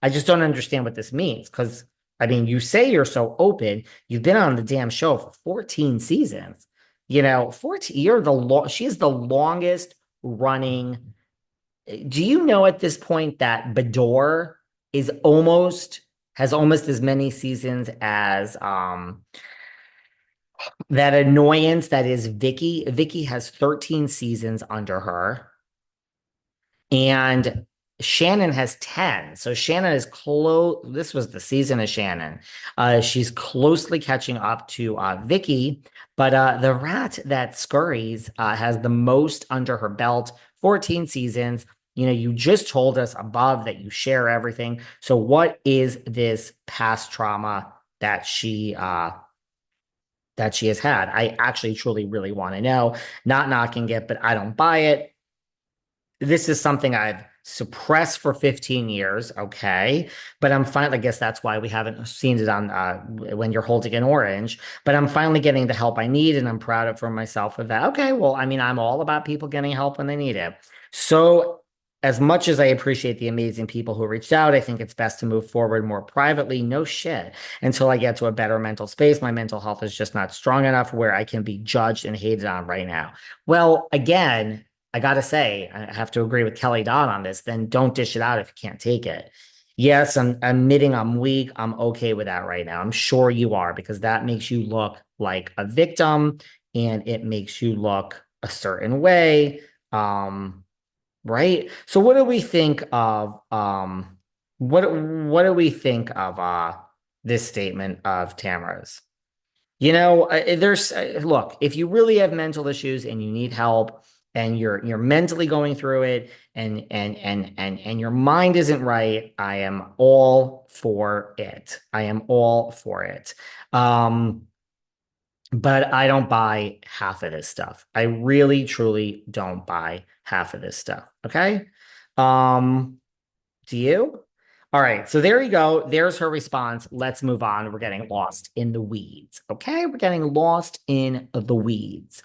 I just don't understand what this means because I mean, you say you're so open. You've been on the damn show for 14 seasons. 14, she is the longest running. Do you know at this point that Bador is almost has almost as many seasons as that annoyance that is Vicki. Vicki has 13 seasons under her. And Shannon has 10. So Shannon is close. This was the season of Shannon. She's closely catching up to Vicky, but the rat that scurries has the most under her belt, 14 seasons. You just told us above that you share everything. So what is this past trauma that she has had? I actually truly really want to know. Not knocking it, but I don't buy it. This is something I've suppressed for 15 years. Okay. But I'm fine. I guess that's why we haven't seen it on when you're holding an orange. But I'm finally getting the help I need. And I'm proud of for myself of that. Okay. Well, I mean, I'm all about people getting help when they need it. So as much as I appreciate the amazing people who reached out, I think it's best to move forward more privately. No shit. Until I get to a better mental space. My mental health is just not strong enough where I can be judged and hated on right now. Well, again, I gotta say, I have to agree with Kelly Dodd on this. Then don't dish it out if you can't take it. Yes, I'm admitting I'm weak. I'm okay with that right now. I'm sure you are because that makes you look like a victim and it makes you look a certain way. Um, right? So what do we think of what do we think of this statement of Tamara's? There's look, if you really have mental issues and you need help and you're mentally going through it and your mind isn't right, I am all for it. I am all for it. Um, but I don't buy half of this stuff. I really truly don't buy half of this stuff. Okay? Um, do you? All right, so there you go. There's her response. Let's move on. We're getting lost in the weeds. Okay, we're getting lost in the weeds.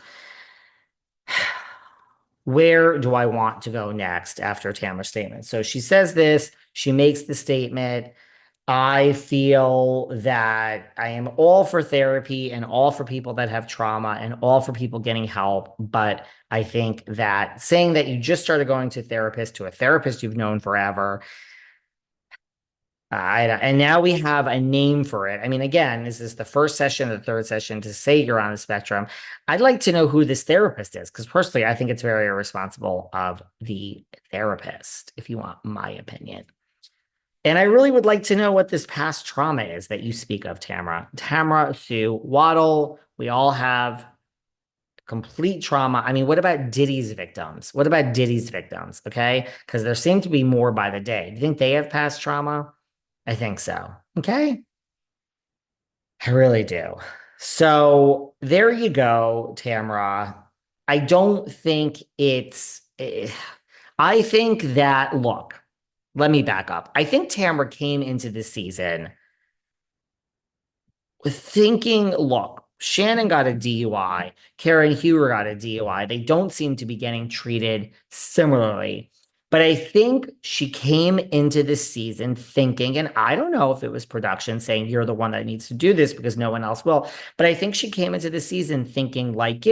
Where do I want to go next after Tamara's statement? So she says this, she makes the statement. I feel that I am all for therapy and all for people that have trauma and all for people getting help. But I think that saying that you just started going to a therapist you've known forever, and now we have a name for it. I mean, again, is this the first session or the third session to say you're on the spectrum? I'd like to know who this therapist is, because personally, I think it's very irresponsible of the therapist, if you want my opinion. And I really would like to know what this past trauma is that you speak of, Tamra. Tamra, Sue, Waddle, we all have complete trauma. I mean, what about Diddy's victims? What about Diddy's victims? Okay. Because there seem to be more by the day. Do you think they have past trauma? I think so. Okay. I really do. So there you go, Tamra. I don't think I think that, look, let me back up. I think Tamra came into this season with thinking, look, Shannon got a DUI, Karen Huger got a DUI. They don't seem to be getting treated similarly. But I think she came into this season thinking, and I don't know if it was production saying you're the one that needs to do this because no one else will. But I think she came into the season thinking, like,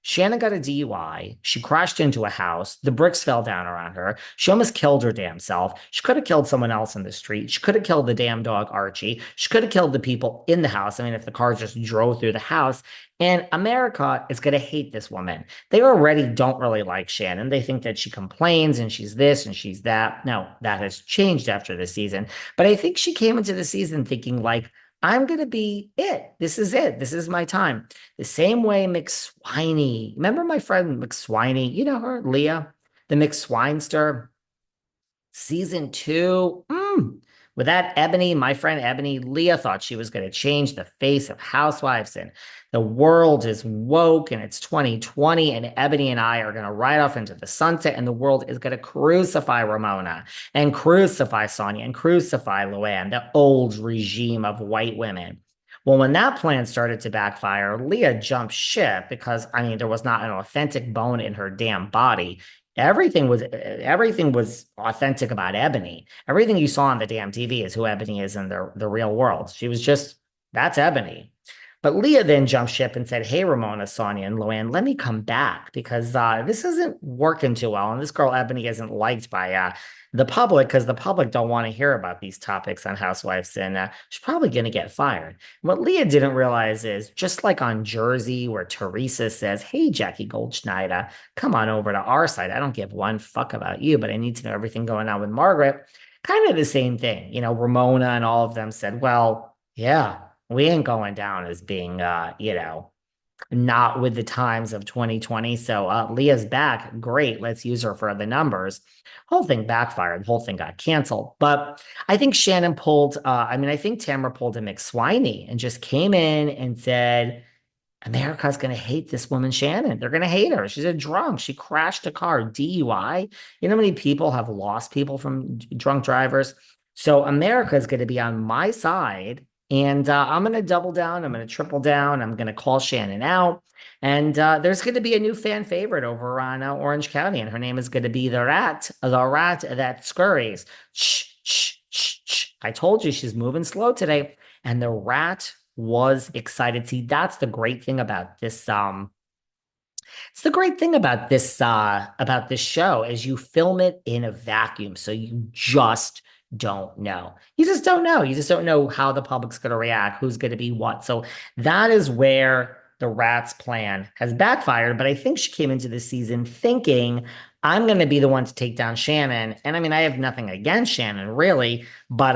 Shannon got a DUI. She crashed into a house. The bricks fell down around her. She almost killed her damn self. She could have killed someone else in the street. She could have killed the damn dog, Archie. She could have killed the people in the house. I mean, if the car just drove through the house. And America is going to hate this woman. They already don't really like Shannon. They think that she complains and she's this and she's that. No, that has changed after this season. But I think she came into the season thinking, like, I'm going to be it. This is it. This is my time. The same way McSwiney. Remember my friend McSwiney? You know her, Leah, the McSwinester, season two. With that Ebony, my friend Ebony, Leah thought she was going to change the face of housewives, and the world is woke, and it's 2020, and Ebony and I are going to ride off into the sunset, and the world is going to crucify Ramona and crucify Sonia and crucify Luann, the old regime of white women. Well, when that plan started to backfire, Leah jumped ship because, I mean, there was not an authentic bone in her damn body. everything was authentic about Ebony. Everything you saw on the damn TV is who Ebony is in the real world. She was just that's Ebony. But Leah then jumped ship and said, "Hey, Ramona, Sonia, and Luann, let me come back because this isn't working too well. And this girl, Ebony, isn't liked by the public because the public don't want to hear about these topics on Housewives. And she's probably going to get fired." What Leah didn't realize is just like on Jersey, where Teresa says, "Hey, Jackie Goldschneider, come on over to our side. I don't give one fuck about you, but I need to know everything going on with Margaret." Kind of the same thing. Ramona and all of them said, "Well, yeah, we ain't going down as being, not with the times of 2020. So Leah's back. Great. Let's use her for the numbers." Whole thing backfired. The whole thing got canceled. But I think Shannon pulled, I think Tamra pulled a McSwiney and just came in and said, America's going to hate this woman, Shannon. They're going to hate her. She's a drunk. She crashed a car, DUI. You know how many people have lost people from drunk drivers? So America is going to be on my side. And I'm going to double down. I'm going to triple down. I'm going to call Shannon out. And there's going to be a new fan favorite over on Orange County. And her name is going to be the rat that scurries. Shh, shh, shh, shh. I told you she's moving slow today. And the rat was excited. See, that's the great thing about this. It's the great thing about this show is you film it in a vacuum, so you just don't know. You just don't know. You just don't know how the public's going to react, who's going to be what. So that is where the rat's plan has backfired. But I think she came into this season thinking, I'm going to be the one to take down Shannon. And I mean, I have nothing against Shannon, really, but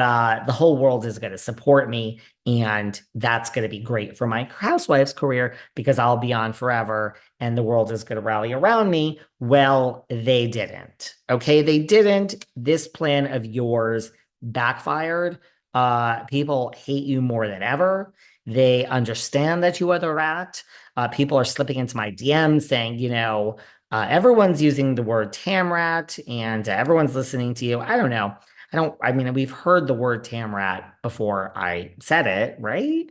the whole world is going to support me. And that's going to be great for my Housewives career because I'll be on forever and the world is going to rally around me. Well, they didn't. Okay, they didn't. This plan of yours backfired. People hate you more than ever. They understand that you are the rat. People are slipping into my DMs saying, everyone's using the word Tamrat and everyone's listening to you. I don't know. We've heard the word Tamrat before I said it, right?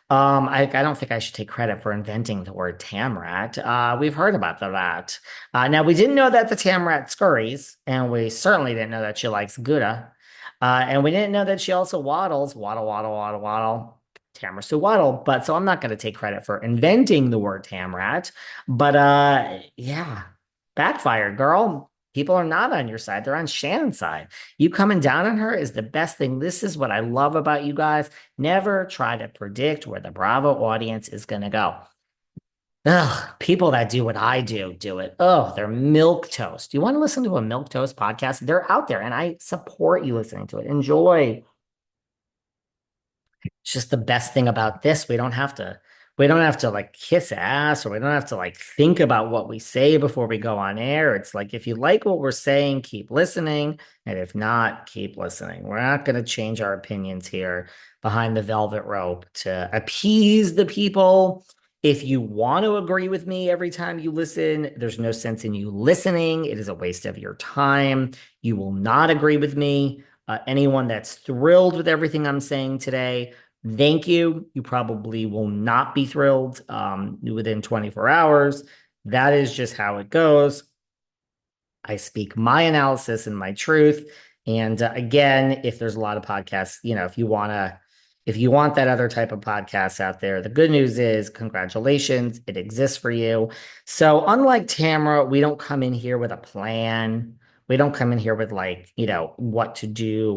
I don't think I should take credit for inventing the word Tamrat. We've heard about the rat. Now, we didn't know that the Tamrat scurries, and we certainly didn't know that she likes Gouda. And we didn't know that she also waddles, waddle, waddle, waddle, waddle. Tamra Sue Waddle, but so I'm not going to take credit for inventing the word Tamrat. But yeah, backfired, girl. People are not on your side. They're on Shannon's side. You coming down on her is the best thing. This is what I love about you guys. Never try to predict where the Bravo audience is going to go. Ugh, people that do what I do it. Oh, they're milk toast. You want to listen to a milk toast podcast? They're out there, and I support you listening to it. Enjoy. It's just the best thing about this. We don't have to like kiss ass, or we don't have to like think about what we say before we go on air. It's like, if you like what we're saying, keep listening. And if not, keep listening. We're not going to change our opinions here behind the velvet rope to appease the people. If you want to agree with me every time you listen, there's no sense in you listening. It is a waste of your time. You will not agree with me. Anyone that's thrilled with everything I'm saying today, thank you. You probably will not be thrilled within 24 hours. That is just how it goes. I speak my analysis and my truth. And again, if there's a lot of podcasts, if you want that other type of podcast out there, the good news is, congratulations, it exists for you. So unlike Tamra, we don't come in here with a plan. We don't come in here with what to do.